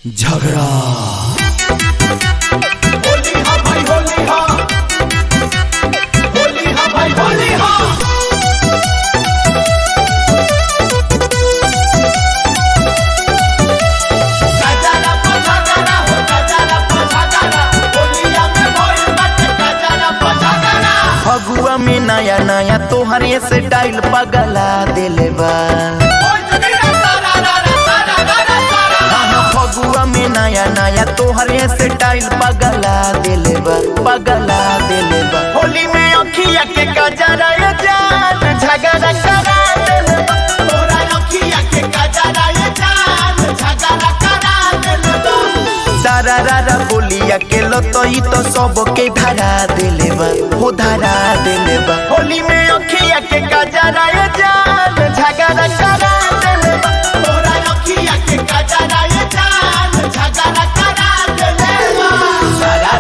झगड़ा होली हा भाई होली हा भाई होली हा। गजरा पझगरा हो गजरा पझगरा होलिया में भइल बाटे गजरा पझगरा। फगुआ में नया नया तोहरे से स्टाइल पगला दिले बा। फगुआ में नया नया तोहरे से स्टाइल पगला दिले बा, पगला दिले बा। होली में अखिया के गजरा ये जान झगड़ा करा दिले बा। तोरा अखिया के गजरा ये जान झगड़ा करा देले बा। सारा रारा बोलिया के लतई तो सबके धरा दिले बा, हो धरा दिले बा। होली में अखिया के गजरा ये जान झगड़ा करा दिले बा। तोरा अखिया के गजरा ये जान झगड़ा करा देले बा। सारा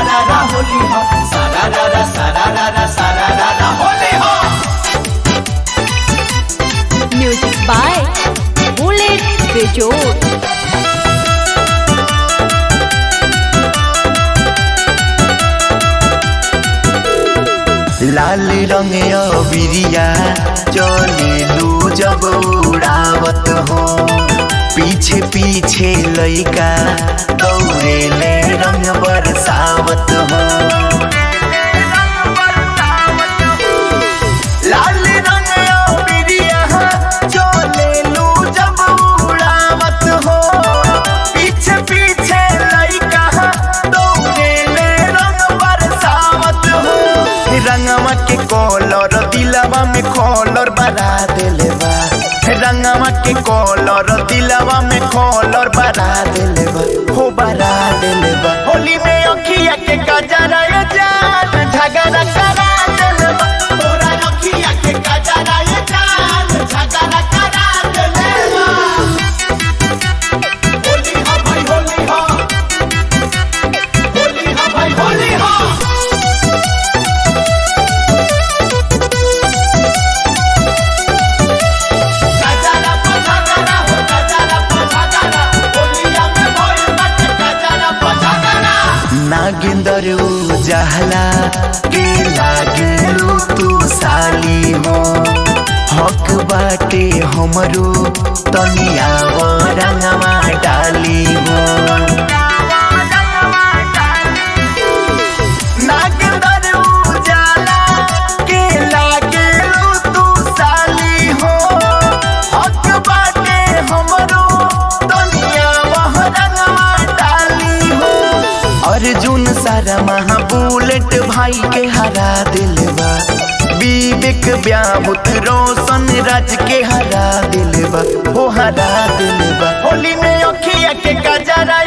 रारा होली हो सारा रारा होली हो। म्यूजिक बाय बुलेट बेजोड़। लाल रंग बिरिया चलेलू जब उड़ावत हो। पीछे पीछे लइका दौड़े ले रंग बरसावत हो। लाल रंग बिरिया चलेलू जब उड़ावत हो। पीछे पीछे लइका दौड़े ले रंग बरसावत हो। रंगवा के कॉलर दिलवा में कॉलर बना दिले बा। रंगवा के कॉलर दिलवा में कॉलर बना दिले बा, हो बना दिले बा। होली में अखिया के गजरा ये जान झगड़ा करा दिले बा। तोरा अखिया के गजरा ये जान झगड़ा करा देले बा। होली हा भाई होली हा भाई होली हा। गजरा पझगरा हो गजरा पझगरा होलिया में भइल बाटे गजरा पझगरा। नागिंदर उजाला के लागिलू तू साली हो। हक बाटे हमरो तनिया रंगवा डाली हो। नागिंदर उजाला के लागिलू तू साली हो। हक बाटे हमरो तनिया रंगवा डाली हो। अर्जुन सारा महा बुलेट भाई के हरा दिलवा। विवेक व्याहुत रोशन राज के हरा दिलवा, हो हरा दिलवा। होली में अखिया के गजरा